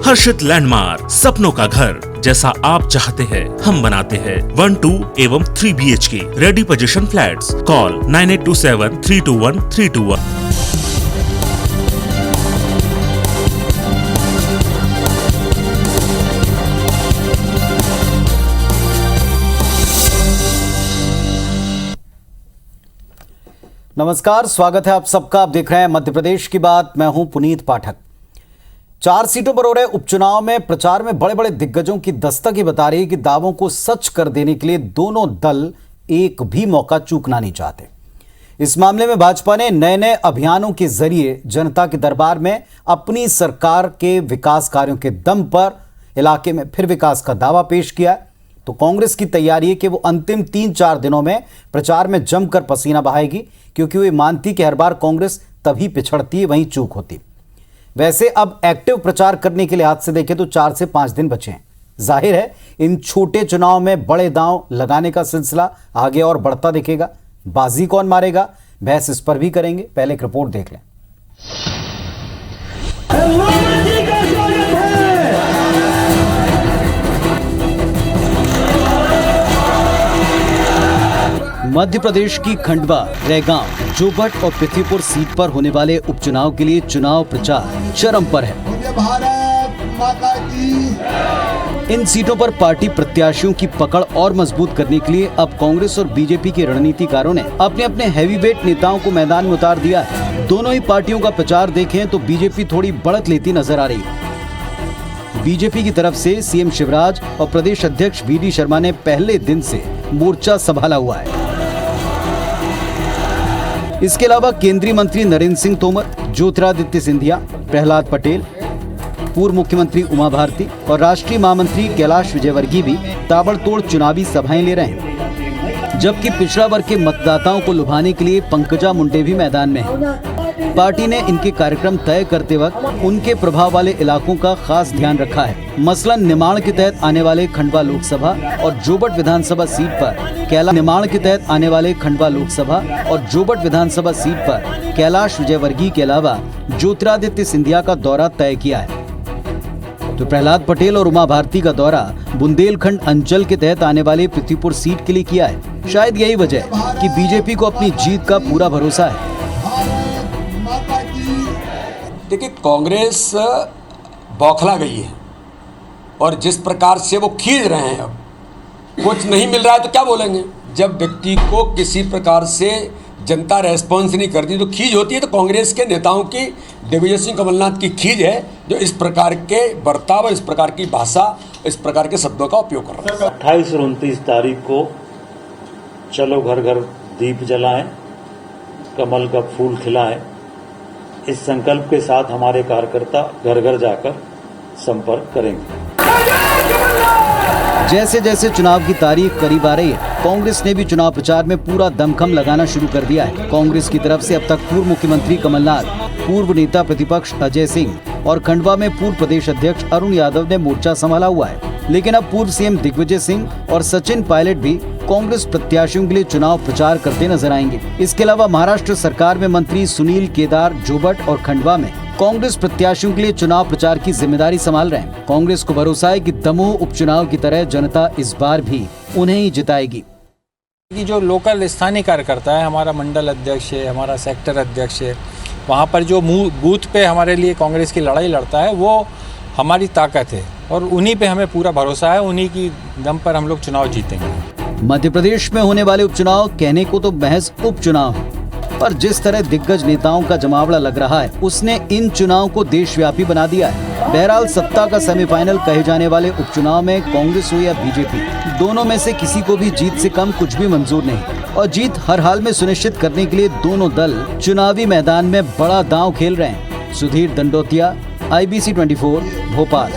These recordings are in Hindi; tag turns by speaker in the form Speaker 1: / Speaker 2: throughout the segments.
Speaker 1: हर्षित लैंडमार्क, सपनों का घर जैसा आप चाहते हैं हम बनाते हैं। 1, 2 एवं 3 BHK ready position flats. Call 9827321321।
Speaker 2: नमस्कार, स्वागत है आप सबका। आप देख रहे हैं मध्य प्रदेश की बात। मैं हूं पुनीत पाठक। 4 सीटों पर हो रहे उपचुनाव में प्रचार में बड़े बड़े दिग्गजों की दस्तक ही बता रही है कि दावों को सच कर देने के लिए दोनों दल एक भी मौका चूकना नहीं चाहते। इस मामले में भाजपा ने नए नए अभियानों के जरिए जनता के दरबार में अपनी सरकार के विकास कार्यों के दम पर इलाके में फिर विकास का दावा पेश किया है। तो कांग्रेस की तैयारी है कि वो अंतिम 3-4 दिनों में प्रचार में जमकर पसीना बहाएगी, क्योंकि वो मानती कि हर बार कांग्रेस तभी पिछड़ती है, वहीं चूक होती। वैसे अब एक्टिव प्रचार करने के लिहाज से देखें तो 4 से 5 दिन बचे हैं। जाहिर है इन छोटे चुनाव में बड़े दांव लगाने का सिलसिला आगे और बढ़ता दिखेगा। बाजी कौन मारेगा, बहस इस पर भी करेंगे। पहले एक रिपोर्ट देख लें। मध्य प्रदेश की खंडवा, रैगांव, जोबट और पृथ्वीपुर सीट पर होने वाले उपचुनाव के लिए चुनाव प्रचार चरम पर है। इन सीटों पर पार्टी प्रत्याशियों की पकड़ और मजबूत करने के लिए अब कांग्रेस और बीजेपी के रणनीतिकारों ने अपने अपने हैवीवेट नेताओं को मैदान में उतार दिया है। दोनों ही पार्टियों का प्रचार देखें तो बीजेपी थोड़ी बढ़त लेती नजर आ रही है। बीजेपी की तरफ से सीएम शिवराज और प्रदेश अध्यक्ष वीडी शर्मा ने पहले दिन से मोर्चा संभाला हुआ है। इसके अलावा केंद्रीय मंत्री नरेंद्र सिंह तोमर, ज्योतिरादित्य सिंधिया, प्रहलाद पटेल, पूर्व मुख्यमंत्री उमा भारती और राष्ट्रीय महामंत्री कैलाश विजयवर्गीय भी ताबड़तोड़ चुनावी सभाएं ले रहे हैं। जबकि पिछड़ा वर्ग के मतदाताओं को लुभाने के लिए पंकजा मुंडे भी मैदान में हैं। पार्टी ने इनके कार्यक्रम तय करते वक्त उनके प्रभाव वाले इलाकों का खास ध्यान रखा है। मसलन निमाड़ के तहत आने वाले खंडवा लोकसभा और जोबट विधानसभा सीट पर कैलाश विजयवर्गीय के अलावा ज्योतिरादित्य सिंधिया का दौरा तय किया है। तो प्रहलाद पटेल और उमा भारती का दौरा बुंदेलखंड अंचल के तहत आने वाले पृथ्वीपुर सीट के लिए किया है। शायद यही वजह है कि बीजेपी को अपनी जीत का पूरा भरोसा है।
Speaker 3: देखिए, कांग्रेस बौखला गई है और जिस प्रकार से वो खींच रहे हैं, अब कुछ नहीं मिल रहा है तो क्या बोलेंगे। जब व्यक्ति को किसी प्रकार से जनता रेस्पॉन्स नहीं करती तो खींच होती है। तो कांग्रेस के नेताओं की, दिग्विजय सिंह कमलनाथ की खींच है, जो इस प्रकार के बर्ताव, इस प्रकार की भाषा, इस प्रकार के शब्दों का उपयोग कर रहा है।
Speaker 4: 28 और 29 तारीख को चलो घर घर दीप जलाएं, कमल का फूल खिलाएं, इस संकल्प के साथ हमारे कार्यकर्ता घर घर जाकर संपर्क करेंगे।
Speaker 2: जैसे जैसे चुनाव की तारीख करीब आ रही है, कांग्रेस ने भी चुनाव प्रचार में पूरा दमखम लगाना शुरू कर दिया है। कांग्रेस की तरफ से अब तक पूर्व मुख्यमंत्री कमलनाथ, पूर्व नेता प्रतिपक्ष अजय सिंह और खंडवा में पूर्व प्रदेश अध्यक्ष अरुण यादव ने मोर्चा संभाला हुआ है। लेकिन अब पूर्व सीएम दिग्विजय सिंह और सचिन पायलट भी कांग्रेस प्रत्याशियों के लिए चुनाव प्रचार करते नजर आएंगे। इसके अलावा महाराष्ट्र सरकार में मंत्री सुनील केदार जोबट और खंडवा में कांग्रेस प्रत्याशियों के लिए चुनाव प्रचार की जिम्मेदारी संभाल रहे हैं। कांग्रेस को भरोसा है कि दमोह उपचुनाव की तरह जनता इस बार भी उन्हें ही जिताएगी।
Speaker 5: जो लोकल स्थानीय कार्यकर्ता है, हमारा मंडल अध्यक्ष है, हमारा सेक्टर अध्यक्ष है, वहाँ पर जो बूथ पे हमारे लिए कांग्रेस की लड़ाई लड़ता है, वो हमारी ताकत है और उन्हीं पे हमें पूरा भरोसा है। उन्हीं की दम पर हम लोग चुनाव जीतेंगे।
Speaker 2: मध्य प्रदेश में होने वाले उपचुनाव कहने को तो महज उपचुनाव है, पर जिस तरह दिग्गज नेताओं का जमावड़ा लग रहा है, उसने इन चुनाव को देशव्यापी बना दिया है। बहरहाल सत्ता का सेमीफाइनल कहे जाने वाले उपचुनाव में कांग्रेस हो या बीजेपी, दोनों में से किसी को भी जीत से कम कुछ भी मंजूर नहीं और जीत हर हाल में सुनिश्चित करने के लिए दोनों दल चुनावी मैदान में बड़ा दांव खेल रहे हैं। सुधीर दंडोतिया, IBC 24, भोपाल।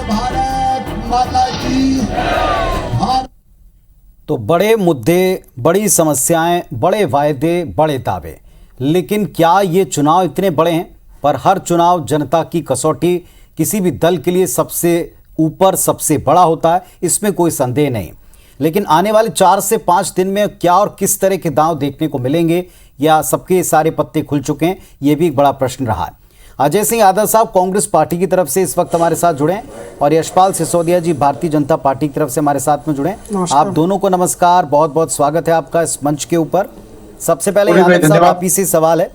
Speaker 2: तो बड़े मुद्दे, बड़ी समस्याएं, बड़े वायदे, बड़े दावे, लेकिन क्या ये चुनाव इतने बड़े हैं? पर हर चुनाव जनता की कसौटी किसी भी दल के लिए सबसे ऊपर, सबसे बड़ा होता है, इसमें कोई संदेह नहीं। लेकिन आने वाले 4 से 5 दिन में क्या और किस तरह के दांव देखने को मिलेंगे, या सबके सारे पत्ते खुल चुके हैं, ये भी एक बड़ा प्रश्न रहा है। अजय सिंह यादव साहब कांग्रेस पार्टी की तरफ से इस वक्त हमारे साथ जुड़े हैं और यशपाल सिसोदिया जी भारतीय जनता पार्टी की तरफ से हमारे साथ में जुड़े हैं। आप दोनों को नमस्कार, बहुत बहुत स्वागत है आपका इस मंच के ऊपर। सबसे पहले यादव साहब आप ही से सवाल है,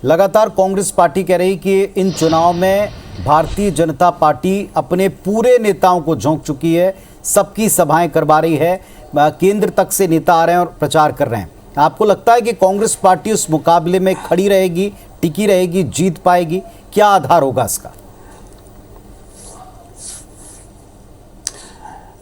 Speaker 2: लगातार कांग्रेस पार्टी कह रही कि इन चुनाव में भारतीय जनता पार्टी अपने पूरे नेताओं को झोंक चुकी है, सबकी सभाएं करवा रही है, केंद्र तक से नेता आ रहे हैं और प्रचार कर रहे हैं। आपको लगता है कि कांग्रेस पार्टी उस मुकाबले में खड़ी रहेगी, टिकी रहेगी, जीत पाएगी? क्या आधार होगा इसका?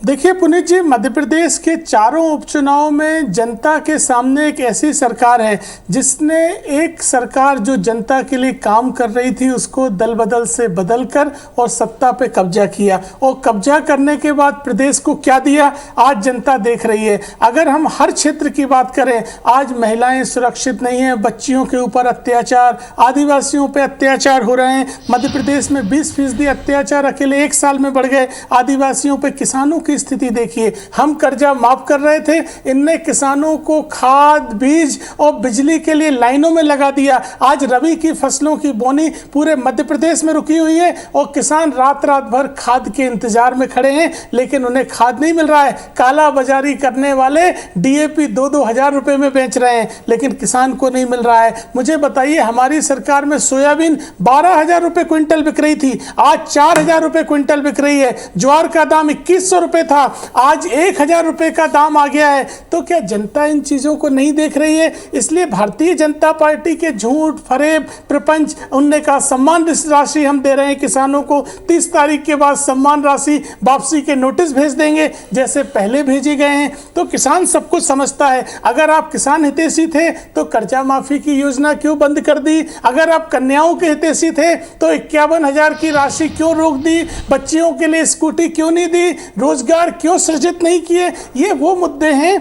Speaker 6: देखिए पुनीत जी, मध्य प्रदेश के चारों उपचुनाव में जनता के सामने एक ऐसी सरकार है जिसने एक सरकार जो जनता के लिए काम कर रही थी उसको दल बदल से बदल कर और सत्ता पे कब्जा किया, और कब्जा करने के बाद प्रदेश को क्या दिया आज जनता देख रही है। अगर हम हर क्षेत्र की बात करें, आज महिलाएं सुरक्षित नहीं हैं, बच्चियों के ऊपर अत्याचार, आदिवासियों पे अत्याचार हो रहे हैं। मध्य प्रदेश में 20% अत्याचार अकेले 1 साल में बढ़ गए। आदिवासियों पे, किसानों की स्थिति देखिए, हम कर्जा माफ कर रहे थे, इनने किसानों को खाद, बीज और बिजली के लिए लाइनों में लगा दिया। आज रबी की फसलों की बोनी पूरे मध्य प्रदेश में रुकी हुई है और किसान रात रात भर खाद के इंतजार में खड़े हैं, लेकिन उन्हें खाद नहीं मिल रहा है। काला बाजारी करने वाले डीएपी 2-2 हजार रुपए में बेच रहे हैं, लेकिन किसान को नहीं मिल रहा है। मुझे बताइए, हमारी सरकार में सोयाबीन 12,000 रुपए क्विंटल बिक रही थी, आज 4,000 रुपए क्विंटल बिक रही है। ज्वार का दाम 2100 रुपए था, आज 1,000 रुपए का दाम आ गया है। तो क्या जनता इन चीजों को नहीं देख रही है? इसलिए भारतीय जनता पार्टी के झूठ, फरेब, प्रपंच, उनने कहा सम्मान राशि हम दे रहे हैं किसानों को, 30 तारीख के बाद सम्मान राशि वापसी के नोटिस भेज देंगे जैसे पहले भेजे गए हैं। तो किसान सब कुछ समझता है। अगर आप किसान हितैषी थे तो कर्जा माफी की योजना क्यों बंद कर दी? अगर आप कन्याओं के हितैषी थे तो 51,000 की राशि क्यों रोक दी? बच्चियों के लिए स्कूटी क्यों नहीं दी? रोजगार क्यों सृजित नहीं किए? ये वो मुद्दे हैं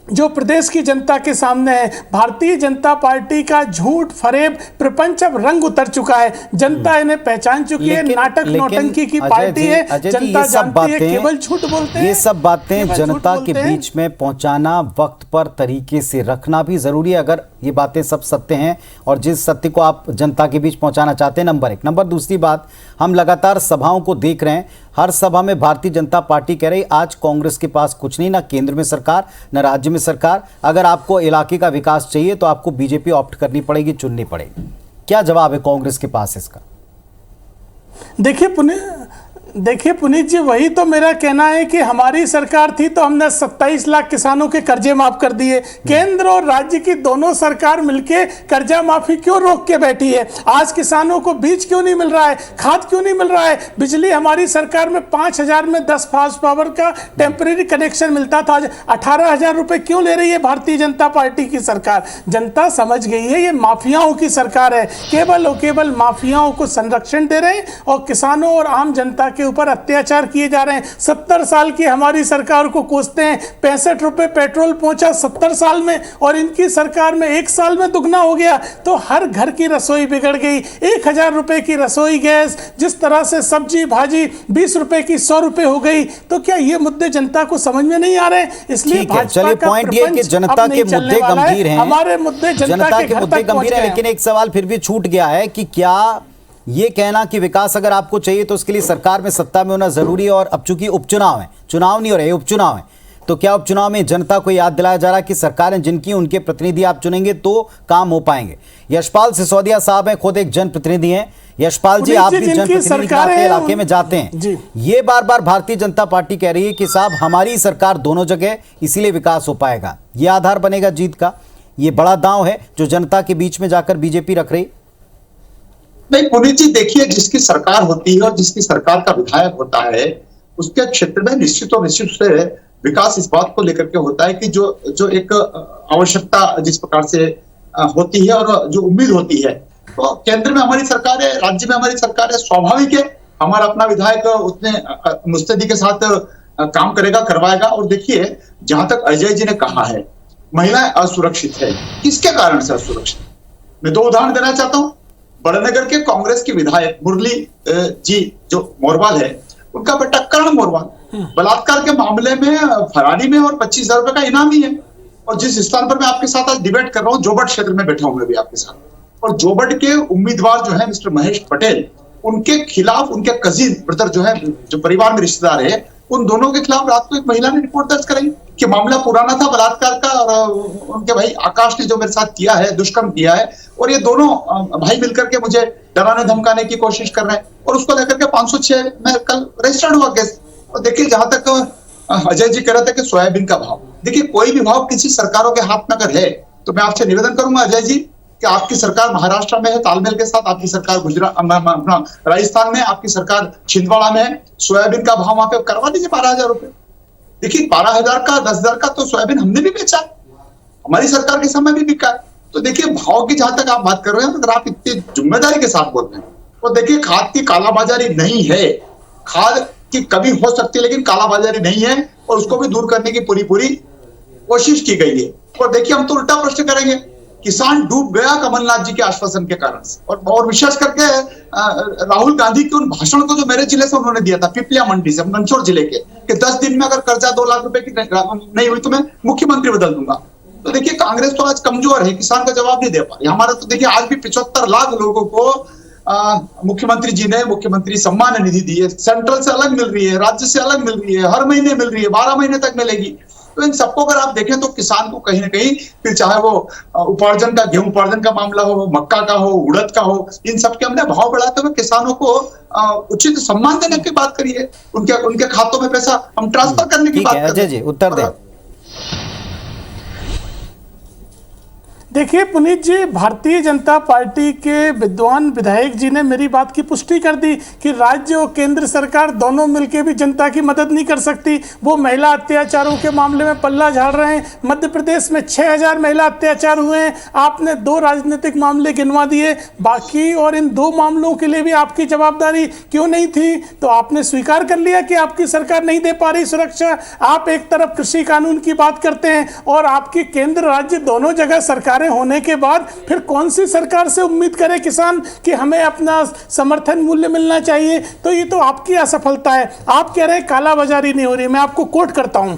Speaker 6: जो प्रदेश की जनता के सामने है। भारतीय जनता पार्टी का झूठ, फरेब, प्रपंच अब रंग उतर चुका है। जनता इन्हें पहचान चुकी है। नाटक नौटंकी की पार्टी है। जनता जानती है, केवल झूठ बोलते हैं।
Speaker 2: ये सब बातें जनता के बीच में पहुंचाना, वक्त पर तरीके से रखना भी जरूरी है। अगर ये बातें सब सत्य हैं और जिस सत्य को आप जनता के बीच पहुंचाना चाहते हैं, नंबर 1। नंबर दूसरी बात, हम लगातार सभाओं को देख रहे हैं, हर सभा में भारतीय जनता पार्टी कह रही आज कांग्रेस के पास कुछ नहीं, ना केंद्र में सरकार, ना राज्य में सरकार। अगर आपको इलाके का विकास चाहिए तो आपको बीजेपी ऑप्ट करनी पड़ेगी, चुननी पड़ेगी। क्या जवाब है कांग्रेस के पास इसका?
Speaker 6: देखिए पुनीत जी, वही तो मेरा कहना है कि हमारी सरकार थी तो हमने 27 लाख किसानों के कर्जे माफ कर दिए। केंद्र और राज्य की दोनों सरकार मिलके कर्जा माफी क्यों रोक के बैठी है? आज किसानों को बीज क्यों नहीं मिल रहा है? खाद क्यों नहीं मिल रहा है? बिजली हमारी सरकार में 5,000 में 10 फास्ट पावर का टेम्परेरी कनेक्शन मिलता था, आज 18,000 रुपए क्यों ले रही है भारतीय जनता पार्टी की सरकार? जनता समझ गई है ये माफियाओं की सरकार है। केवल और केवल माफियाओं को संरक्षण दे रहे हैं और किसानों और आम जनता के ऊपर अत्याचार किए जा रहे हैं। 70 साल की हमारी सरकार को कोसते हैं। 65 रुपए पेट्रोल पहुंचा 70 साल में, और इनकी सरकार में 1 साल में दुगना हो गया। तो हर घर की रसोई बिगड़ गई। 1,000 रुपए की रसोई गैस, जिस तरह से सब्जी भाजी 20 रुपए की 100 रुपए हो गई। तो क्या ये मुद्दे जनता को समझ में नहीं आ रहे? इसलिए
Speaker 2: चलिए, पॉइंट ये कि जनता के मुद्दे गंभीर हैं,
Speaker 6: हमारे मुद्दे जनता के मुद्दे गंभीर हैं।
Speaker 2: लेकिन एक सवाल फिर भी छूट गया है कि क्या ये कहना कि विकास अगर आपको चाहिए तो उसके लिए सरकार में, सत्ता में होना जरूरी है, और अब चूंकि उपचुनाव है, चुनाव नहीं हो रहे, उपचुनाव है, तो क्या उपचुनाव में जनता को याद दिलाया जा रहा है कि सरकारें जिनकी उनके प्रतिनिधि आप चुनेंगे तो काम हो पाएंगे? यशपाल सिसोदिया साहब हैं, खुद एक जनप्रतिनिधि हैं। यशपाल जी, आप भी जनप्रतिनिधि के इलाके में जाते हैं, ये बार बार भारतीय जनता पार्टी कह रही है कि साहब हमारी सरकार दोनों जगह, इसीलिए विकास हो पाएगा। ये आधार बनेगा जीत का? ये बड़ा दांव है जो जनता के बीच में जाकर बीजेपी रख रही।
Speaker 7: नहीं पुनीत जी, देखिए, जिसकी सरकार होती है और जिसकी सरकार का विधायक होता है उसके क्षेत्र में निश्चित और निश्चित से विकास इस बात को लेकर के होता है कि जो एक आवश्यकता जिस प्रकार से होती है और जो उम्मीद होती है, तो केंद्र में हमारी सरकार है, राज्य में हमारी सरकार है, स्वाभाविक है हमारा अपना विधायक उतने मुस्तैदी के साथ काम करेगा, करवाएगा। और देखिए, जहां तक अजय जी ने कहा है महिलाएं असुरक्षित है, किसके कारण से असुरक्षित? मैं 2 उदाहरण देना चाहता हूँ। बड़नगर के कांग्रेस के विधायक मुरली जी जो मोरवाल है, उनका बेटा करण मोरवाल बलात्कार के मामले में फरारी में और 25,000 रुपए का इनामी है। और जिस स्थान पर मैं आपके साथ आज डिबेट कर रहा हूँ, जोबट क्षेत्र में बैठा हूं मैं भी आपके साथ, और जोबट के उम्मीदवार जो है मिस्टर महेश पटेल, उनके खिलाफ उनके कजिन ब्रदर जो है, जो परिवार में रिश्तेदार है, उन दोनों के खिलाफ रात को एक महिला ने रिपोर्ट दर्ज कराई कि मामला पुराना था बलात्कार का, और उनके भाई आकाश ने जो मेरे साथ किया है, दुष्कर्म किया है, और ये दोनों भाई मिलकर के मुझे डराने धमकाने की कोशिश कर रहे हैं, और उसको लेकर के 506 में कल रजिस्टर्ड हुआ केस। और देखिए, जहां तक अजय जी कह रहे थे कि सोयाबीन का भाव, देखिए कोई भी भाव किसी सरकारों के हाथ में अगर है तो मैं आपसे निवेदन करूंगा अजय जी कि आपकी सरकार महाराष्ट्र में है तालमेल के साथ, आपकी सरकार गुजरात राजस्थान में, आपकी सरकार छिंदवाड़ा में है, सोयाबीन का भाव वहां पे करवा दीजिए 12,000 रुपए। देखिए 12,000 का 10,000 का तो सोयाबीन हमने भी बेचा, हमारी सरकार के समय भी बिका है। तो देखिए भाव की जहां तक आप बात कर रहे हैं, अगर आप इतनी जिम्मेदारी के साथ बोल रहे हैं, तो देखिए खाद की कालाबाजारी नहीं है, खाद की कमी हो सकती है लेकिन कालाबाजारी नहीं है, और उसको भी दूर करने की पूरी कोशिश की गई है। और देखिए हम तो उल्टा प्रश्न करेंगे, किसान डूब गया कमलनाथ जी के आश्वासन के कारण से, और विशेष करके राहुल गांधी के उन भाषण को जो मेरे जिले से उन्होंने दिया था, पिपलिया मंडी से, मंदसौर जिले के, कि 10 दिन में अगर कर्जा 2 लाख रुपए की नहीं हुई तो मैं मुख्यमंत्री बदल दूंगा। तो देखिए कांग्रेस तो आज कमजोर है, किसान का जवाब नहीं दे पा रही। हमारा तो देखिए आज भी 75 लाख लोगों को मुख्यमंत्री जी ने मुख्यमंत्री सम्मान निधि दी है, सेंट्रल से अलग मिल रही है, राज्य से अलग मिल रही है, हर महीने मिल रही है, 12 महीने तक मिलेगी। तो इन सबको अगर आप देखें तो किसान को कहीं ना कहीं, फिर चाहे वो उपार्जन का, गेहूं उपार्जन का मामला हो, मक्का का हो, उड़द का हो, इन सब के हमने भाव बढ़ाते हुए किसानों को उचित सम्मान देने की बात करिए, उनके खातों में पैसा हम ट्रांसफर करने की बात कर रहे हैं।
Speaker 2: अजय जी उत्तर दें।
Speaker 6: देखिए पुनीत जी, भारतीय जनता पार्टी के विद्वान विधायक जी ने मेरी बात की पुष्टि कर दी कि राज्य और केंद्र सरकार दोनों मिलकर भी जनता की मदद नहीं कर सकती। वो महिला अत्याचारों के मामले में पल्ला झाड़ रहे हैं। मध्य प्रदेश में 6,000 महिला अत्याचार हुए हैं। आपने 2 राजनीतिक मामले गिनवा दिए, बाकी और इन 2 मामलों के लिए भी आपकी जवाबदारी क्यों नहीं थी? तो आपने स्वीकार कर लिया कि आपकी सरकार नहीं दे पा रही सुरक्षा। आप एक तरफ कृषि कानून की बात करते हैं और आपकी केंद्र राज्य दोनों जगह सरकार होने के बाद फिर कौन सी सरकार से उम्मीद करे किसान कि हमें अपना समर्थन मूल्य मिलना चाहिए? तो ये तो आपकी असफलता है। आप कह रहे हैं कालाबाजारी नहीं हो रही। मैं आपको कोट करता हूं,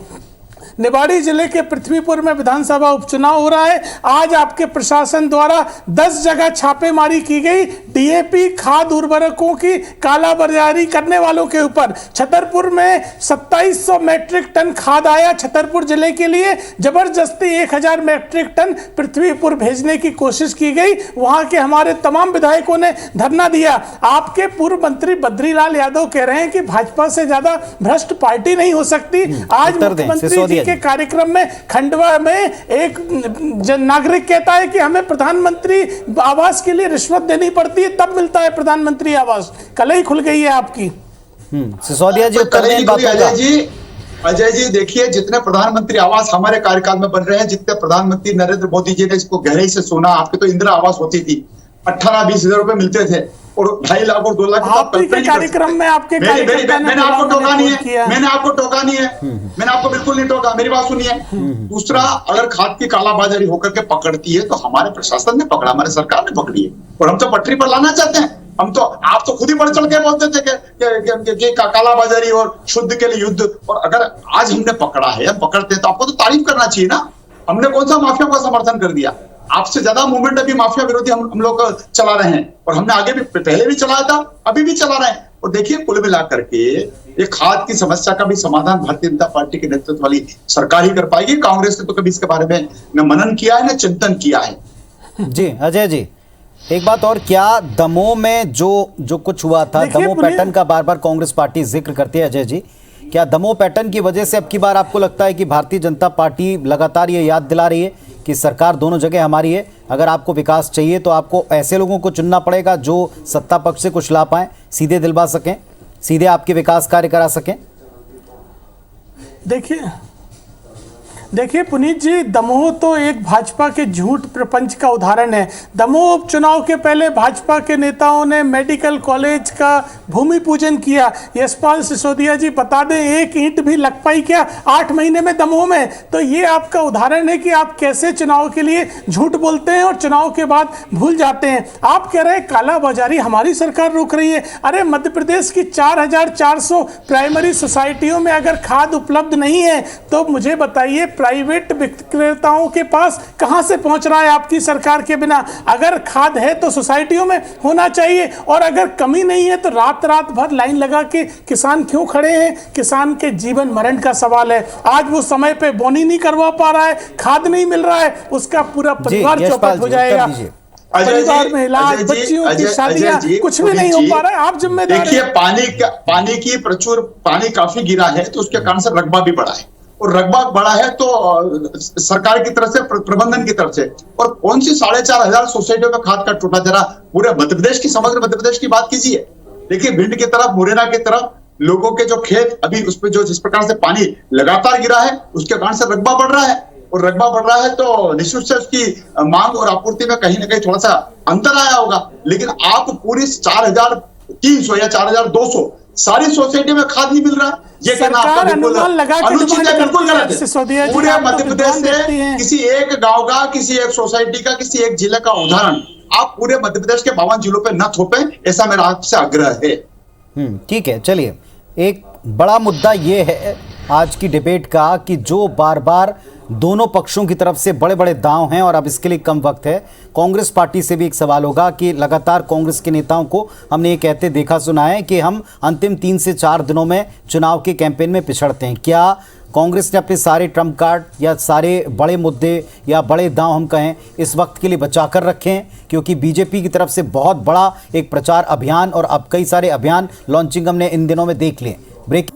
Speaker 6: निवाड़ी जिले के पृथ्वीपुर में विधानसभा उपचुनाव हो रहा है। आज आपके प्रशासन द्वारा 10 जगह छापेमारी की गई डीएपी खाद उर्वरकों की कालाबाजारी करने वालों के ऊपर। छतरपुर में 2700 मैट्रिक टन खाद आया छतरपुर जिले के लिए, जबरदस्ती 1000 मैट्रिक टन पृथ्वीपुर भेजने की कोशिश की गई। वहां के हमारे तमाम विधायकों ने धरना दिया। आपके पूर्व मंत्री बद्रीलाल यादव कह रहे हैं कि भाजपा से ज्यादा भ्रष्ट पार्टी नहीं हो सकती। आज मुख्यमंत्री जी के कार्यक्रम में खंडवा में एक नागरिक कहता है कि हमें प्रधानमंत्री आवास के लिए रिश्वत देनी पड़ती है, तब मिलता है प्रधानमंत्री आवास। कल ही खुल गई है आपकी।
Speaker 2: सिसोदिया जी उत्तर दें बातों का।
Speaker 7: अजय जी देखिए, जितने प्रधानमंत्री आवास हमारे कार्यकाल में बन रहे हैं, जितने प्रधानमंत्री नरेंद्र मोदी जी ने इसको गहराई से सुना, आपकी तो इंदिरा आवास होती थी, 18-20 हजार रुपए मिलते थे, और 2.5 लाख और 2 लाख
Speaker 6: कार्यक्रम में आपके
Speaker 7: मैंने आपको टोका नहीं है, मैंने आपको बिल्कुल नहीं टोका। मेरी बात सुनिए। दूसरा, अगर खाद की कालाबाजारी होकर के पकड़ती है तो हमारे प्रशासन ने पकड़ा, हमारे सरकार ने पकड़ी है, और हम तो पटरी पर लाना चाहते हैं। आप तो खुद ही बढ़ चढ़ के बोलते थे कि कालाबाजारी और शुद्ध के लिए युद्ध, और अगर आज हमने पकड़ा है, हम पकड़ते हैं तो आपको तो तारीफ करना चाहिए ना। हमने कौन सा माफिया का समर्थन कर दिया? आपसे ज्यादा मूवमेंट अभी माफिया विरोधी हम लोग चला रहे हैं, और हमने आगे भी पहले भी चलाया था, अभी भी चला रहे हैं। और देखिए कुल मिला करके ये खाद की समस्या का भी समाधान भारतीय जनता पार्टी के नेतृत्व वाली सरकार ही कर पाएगी। कांग्रेस ने तो कभी इसके बारे में न मनन किया है न चिंतन किया है।
Speaker 2: जी अजय जी, एक बात और, क्या दमोह में जो कुछ हुआ था, दमोह पैटर्न का बार बार कांग्रेस पार्टी जिक्र करती है अजय जी, क्या दमोह पैटर्न की वजह से अब की बार आपको लगता है कि भारतीय जनता पार्टी लगातार ये याद दिला रही है कि सरकार दोनों जगह हमारी है, अगर आपको विकास चाहिए तो आपको ऐसे लोगों को चुनना पड़ेगा जो सत्ता पक्ष से कुछ ला पाएं, सीधे दिलवा सकें, सीधे आपके विकास कार्य करा सकें?
Speaker 6: देखिए पुनीत जी, दमोह तो एक भाजपा के झूठ प्रपंच का उदाहरण है। दमोह उपचुनाव के पहले भाजपा के नेताओं ने मेडिकल कॉलेज का भूमि पूजन किया। यशपाल सिसोदिया जी बता दें, एक ईंट भी लग पाई क्या 8 महीने में दमोह में? तो ये आपका उदाहरण है कि आप कैसे चुनाव के लिए झूठ बोलते हैं और चुनाव के बाद भूल जाते हैं। आप कह रहे हैं कालाबाजारी हमारी सरकार रोक रही है। अरे मध्य प्रदेश की 4400 प्राइमरी सोसाइटियों में अगर खाद उपलब्ध नहीं है तो मुझे बताइए प्राइवेट विक्रेताओं के पास कहां से पहुंच रहा है आपकी सरकार के बिना? अगर खाद है तो सोसाइटियों में होना चाहिए, और अगर कमी नहीं है तो रात रात भर लाइन लगा के किसान क्यों खड़े हैं? किसान के जीवन मरण का सवाल है। आज वो समय पे बोनी नहीं करवा पा रहा है, खाद नहीं मिल रहा है, उसका पूरा परिवार चौपट हो जाएगा। परिवार में इलाज, बच्चियों की शादियां, कुछ भी नहीं हो पा रहा है। आप जिम्मेदार
Speaker 7: देखिए, पानी की प्रचुर पानी काफी गिरा है, तो उसके कारण से रकबा भी बढ़ा है, और रकबा बढ़ा है तो सरकार की तरफ से, प्रबंधन की तरफ से। और कौन सी 4,500 सोसाइटियों में खाद का टूटा, जरा पूरे मध्य प्रदेश की, समग्र मध्य प्रदेश की बात कीजिए। देखिए, भिंड की तरफ, मुरैना की तरफ लोगों के जो खेत अभी उस पर जो जिस प्रकार से पानी लगातार गिरा है, उसके कारण से रकबा बढ़ रहा है, और रकबा बढ़ रहा है तो निश्चित से उसकी मांग और आपूर्ति में कहीं ना कहीं थोड़ा सा अंतर आया होगा। लेकिन आप पूरी 4,300 या 4,200 सारी सोसाइटी में खाद नहीं मिल रहा, ये कहना आपका बिल्कुल अनुचित है, बिल्कुल गलत है। पूरे मध्य प्रदेश से किसी एक गांव का, किसी एक सोसाइटी का, किसी एक जिले का उदाहरण आप पूरे मध्य प्रदेश के 52 जिलों पे न थोपें, ऐसा मेरा आपसे आग्रह है।
Speaker 2: ठीक है, चलिए, एक बड़ा मुद्दा ये है आज की डिबेट का कि जो बार बार दोनों पक्षों की तरफ से बड़े बड़े दांव हैं, और अब इसके लिए कम वक्त है। कांग्रेस पार्टी से भी एक सवाल होगा कि लगातार कांग्रेस के नेताओं को हमने ये कहते देखा सुना है कि हम अंतिम 3 से 4 दिनों में चुनाव के कैंपेन में पिछड़ते हैं। क्या कांग्रेस ने अपने सारे ट्रम्प कार्ड या सारे बड़े मुद्दे या बड़े दांव हम कहें इस वक्त के लिए बचा कर रखे हैं? क्योंकि बीजेपी की तरफ से बहुत बड़ा एक प्रचार अभियान और अब कई सारे अभियान लॉन्चिंग हमने इन दिनों में देख लिए। ब्रेक,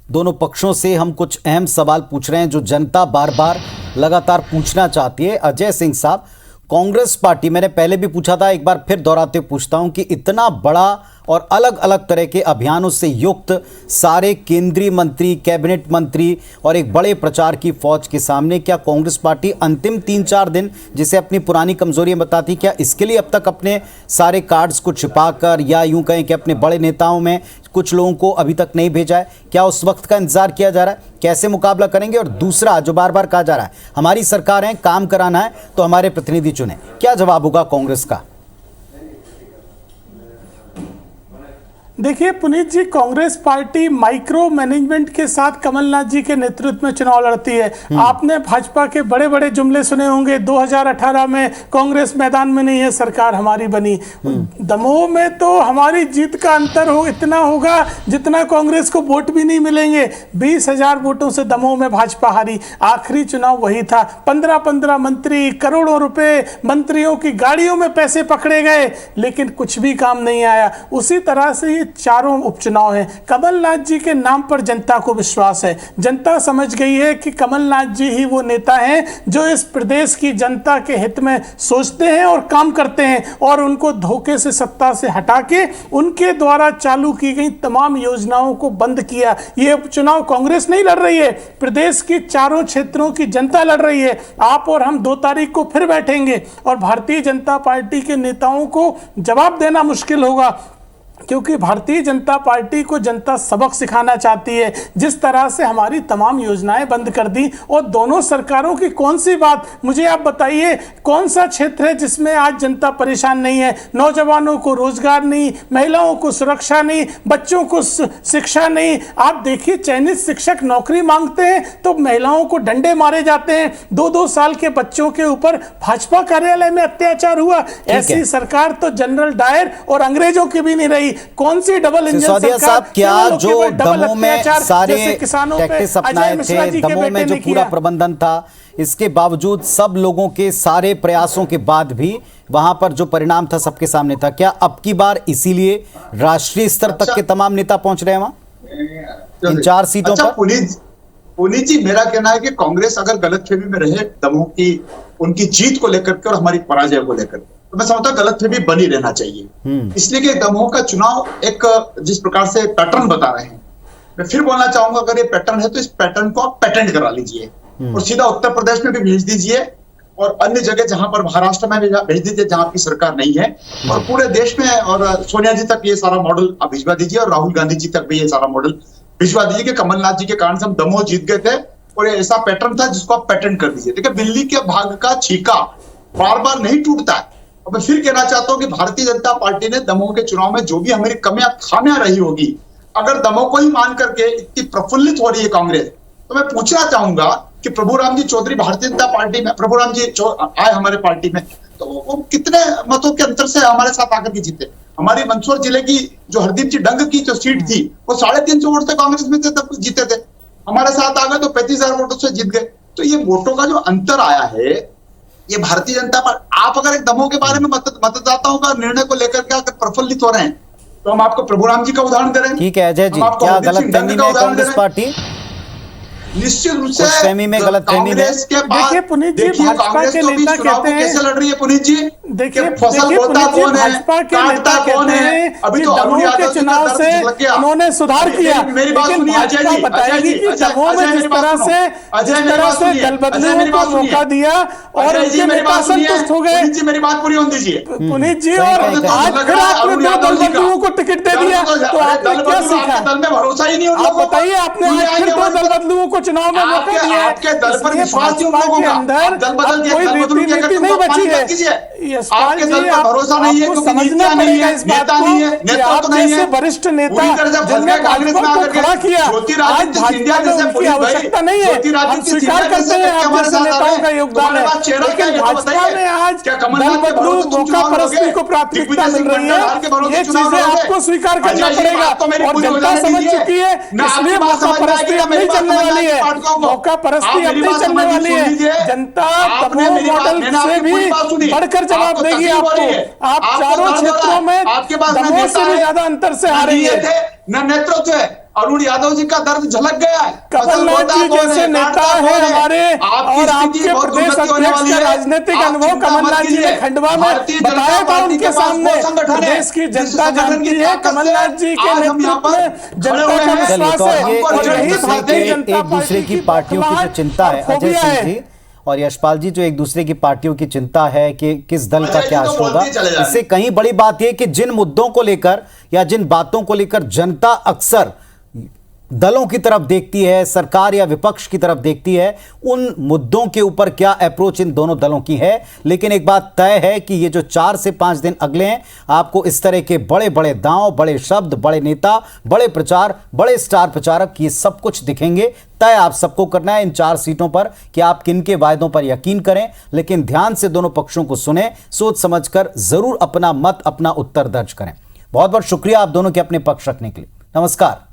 Speaker 2: दोनों पक्षों से हम कुछ अहम सवाल पूछ रहे हैं जो जनता बार बार लगातार पूछना चाहती है। अजय सिंह साहब, कांग्रेस पार्टी, मैंने पहले भी पूछा था, एक बार फिर दोहराते पूछता हूं कि इतना बड़ा और अलग अलग तरह के अभियानों से युक्त सारे केंद्रीय मंत्री, कैबिनेट मंत्री और एक बड़े प्रचार की फौज के सामने क्या कांग्रेस पार्टी अंतिम 3-4 दिन, जिसे अपनी पुरानी कमजोरियां बताती, क्या इसके लिए अब तक अपने सारे कार्ड्स को छिपाकर या यूं कहें कि अपने बड़े नेताओं में कुछ लोगों को अभी तक नहीं भेजा है? क्या उस वक्त का इंतजार किया जा रहा है? कैसे मुकाबला करेंगे? और दूसरा, जो बार बार कहा जा रहा है हमारी सरकार है, काम कराना है तो हमारे प्रतिनिधि चुने, क्या जवाब होगा कांग्रेस का?
Speaker 6: देखिए पुनीत जी, कांग्रेस पार्टी माइक्रो मैनेजमेंट के साथ कमलनाथ जी के नेतृत्व में चुनाव लड़ती है। आपने भाजपा के बड़े बड़े जुमले सुने होंगे, 2018 में कांग्रेस मैदान में नहीं है, सरकार हमारी बनी। दमोह में तो हमारी जीत का अंतर इतना होगा जितना कांग्रेस को वोट भी नहीं मिलेंगे। 20,000 वोटों से दमोह में भाजपा हारी। आखिरी चुनाव वही था। 15-15 मंत्री, करोड़ों रुपए, मंत्रियों की गाड़ियों में पैसे पकड़े गए, लेकिन कुछ भी काम नहीं आया। उसी तरह से ये चारों उपचुनाव हैं। कमलनाथ जी के नाम पर जनता को विश्वास है। जनता समझ गई है कि कमलनाथ जी ही वो नेता हैं जो इस प्रदेश की जनता के हित में सोचते हैं और काम करते हैं, और उनको धोखे से सत्ता से हटा के उनके द्वारा चालू की गई तमाम योजनाओं को बंद किया। ये उपचुनाव कांग्रेस नहीं लड़ रही है, प्रदेश की चारों क्षेत्रों की जनता लड़ रही है। आप और हम 2 तारीख को फिर बैठेंगे और भारतीय जनता पार्टी के नेताओं को जवाब देना मुश्किल होगा, क्योंकि भारतीय जनता पार्टी को जनता सबक सिखाना चाहती है। जिस तरह से हमारी तमाम योजनाएं बंद कर दी, और दोनों सरकारों की कौन सी बात, मुझे आप बताइए कौन सा क्षेत्र है जिसमें आज जनता परेशान नहीं है? नौजवानों को रोजगार नहीं, महिलाओं को सुरक्षा नहीं, बच्चों को शिक्षा नहीं। आप देखिए, चयनित शिक्षक नौकरी मांगते हैं तो महिलाओं को डंडे मारे जाते हैं। 2-2 साल के बच्चों के ऊपर भाजपा कार्यालय में अत्याचार हुआ। ऐसी सरकार तो जनरल डायर और अंग्रेजों की भी नहीं रही। कौन सी डबल इंजन सरकार?
Speaker 2: क्या जो दमोह में सारे टैक्टिक्स अपनाए थे, दमोह में जो पूरा प्रबंधन था, इसके बावजूद सब लोगों के सारे प्रयासों के बाद भी वहां पर जो परिणाम था सबके सामने था, क्या अब की बार इसीलिए राष्ट्रीय स्तर तक के तमाम नेता पहुंच रहे हैं वहां इन 4 सीटों पर?
Speaker 7: पुनीत जी, मेरा कहना है कि कांग्रेस अगर गलतफहमी में रहे दमोह की, उनकी जीत को लेकर के और हमारी पराजय को लेकर, तो मैं समझता हूं गलतफहमी बनी रहना चाहिए। इसलिए कि दमोह का चुनाव एक जिस प्रकार से पैटर्न बता रहे हैं, मैं फिर बोलना चाहूंगा, अगर ये पैटर्न है तो इस पैटर्न को आप पेटेंट करा लीजिए और सीधा उत्तर प्रदेश में भी भेज दीजिए, और अन्य जगह जहां पर महाराष्ट्र में भी भेज दीजिए जहां आपकी सरकार नहीं है, और पूरे देश में, और सोनिया जी तक ये सारा मॉडल आप भिजवा दीजिए, और राहुल गांधी जी तक भी ये सारा मॉडल भिजवा दीजिए कि कमलनाथ जी के कारण से हम दमोह जीत गए थे, और ये ऐसा पैटर्न था जिसको आप पेटेंट कर दीजिए। देखिए, बिल्ली के भाग का छीका बार बार नहीं टूटता है। और मैं फिर कहना चाहता हूं कि भारतीय जनता पार्टी ने दमोह के चुनाव में जो भी हमारी कमियां खामियां रही होगी, अगर दमोह को ही मान करके इतनी प्रफुल्लित हो रही है कांग्रेस, तो मैं पूछना चाहूंगा कि प्रभुराम जी चौधरी भारतीय जनता पार्टी में, प्रभुराम जी आए हमारे पार्टी में, तो वो कितने मतों के अंतर से हमारे साथ आकर के जीते। हमारी मंदसौर जिले की जो हरदीप जी डंग की जो सीट थी वो 350 वोट से कांग्रेस में से तब जीते थे, हमारे साथ आ गए तो 35,000 वोटों से जीत गए। तो ये वोटों का जो अंतर आया है ये भारतीय जनता पार्टी, आप अगर एक दमों के बारे में मतदाताओं का निर्णय को लेकर के अगर प्रफुल्लित हो रहे हैं तो हम आपको प्रभुराम जी का उदाहरण दे रहे हैं।
Speaker 2: ठीक है अजय जी, क्या गलतफहमी में कांग्रेस पार्टी?
Speaker 7: निश्चित रूप से
Speaker 2: फहमी में गलतफहमी में
Speaker 6: देखिए पुनीत जी, भाजपा के नेता कहते हैं,
Speaker 7: कैसे लड़ रही है पुनीत जी,
Speaker 6: देखिए
Speaker 7: फसल बोता कौन है,
Speaker 6: भाजपा के नेता कहते हैं
Speaker 7: अभी
Speaker 6: कि
Speaker 7: तो
Speaker 6: दमोह के चुनाव से उन्होंने सुधार किया,
Speaker 7: मेरी बात
Speaker 6: लेकिन
Speaker 7: सुनिए अजय
Speaker 6: भाजपा
Speaker 7: जी,
Speaker 6: बताएगी कि दमोह में जिस तरह से दल बदलूओं को मौका दिया और उनके नेता संतुष्ट हो गए।
Speaker 7: मेरी बात पूरी होने दीजिए
Speaker 6: पुनीत जी, और आज फिर आपने दल बदलुओं को टिकट दे दिया, तो आपने क्या सीखा?
Speaker 7: दल में भरोसा ही नहीं,
Speaker 6: आप बताइए, आपने आज फिर दल बदलुओं को चुनाव में मौका दिया,
Speaker 7: आपके दल पर विश्वास नहीं
Speaker 6: भाजपा के अंदर कोई रीति नहीं बची है।
Speaker 7: आपके दल पर भरोसा नहीं है,
Speaker 6: समझना पड़ेगा इस बात को कि आप जैसे वरिष्ठ नेता जिनने भाजपा को खड़ा किया, आज भाजपा में उनकी आवश्यकता नहीं है। हम स्वीकार करते हैं आप जैसे नेताओं का योगदान है, लेकिन भाजपा में आज दल बदलू, मौका परस्ती को प्राथमिकता मिल रही है, ये चीजें आपको स्वीकार करना पड़ेगा। और जनता समझ चुकी है, इसलिए मौका परस्ती अब नहीं चलने वाली है, मौका परस्ती अब नहीं चलने वाली है। जनता दमोह मॉडल से भी बढ़कर जवाब देगी आपको। आप चारों क्षेत्रों में दमोह से भी ज्यादा अंतर से हारेंगे।
Speaker 7: न नेतृत्व है, अरुण यादव जी का दर्द झलक गया है।
Speaker 6: कमलनाथ जी जैसे नेता है हमारे, और आपके प्रदेश अध्यक्ष का राजनीतिक अनुभव कमलनाथ जी ने खंडवा में बताया था उनके सामने। प्रदेश की जनता जानती है कमलनाथ जी के नेतृत्व में जनता का विश्वास है, और यही भारतीय जनता
Speaker 2: एक दूसरे की पार्टियों की जो चिंता है अजय सिंह जी और यशपाल जी, जो एक दूसरे की पार्टियों की चिंता है कि किस दल का क्या होगा, इससे कहीं बड़ी बात यह कि जिन मुद्दों को लेकर या जिन बातों को लेकर जनता अक्सर दलों की तरफ देखती है, सरकार या विपक्ष की तरफ देखती है, उन मुद्दों के ऊपर क्या अप्रोच इन दोनों दलों की है। लेकिन एक बात तय है कि ये जो 4 से 5 दिन अगले हैं, आपको इस तरह के बड़े बड़े दांव, बड़े शब्द, बड़े नेता, बड़े प्रचार, बड़े स्टार प्रचारक, ये सब कुछ दिखेंगे। तय आप सबको करना है इन 4 सीटों पर कि आप किन के वायदों पर यकीन करें, लेकिन ध्यान से दोनों पक्षों को सुने, सोच समझकर जरूर अपना मत, अपना उत्तर दर्ज करें। बहुत बहुत शुक्रिया आप दोनों के अपने पक्ष रखने के लिए। नमस्कार।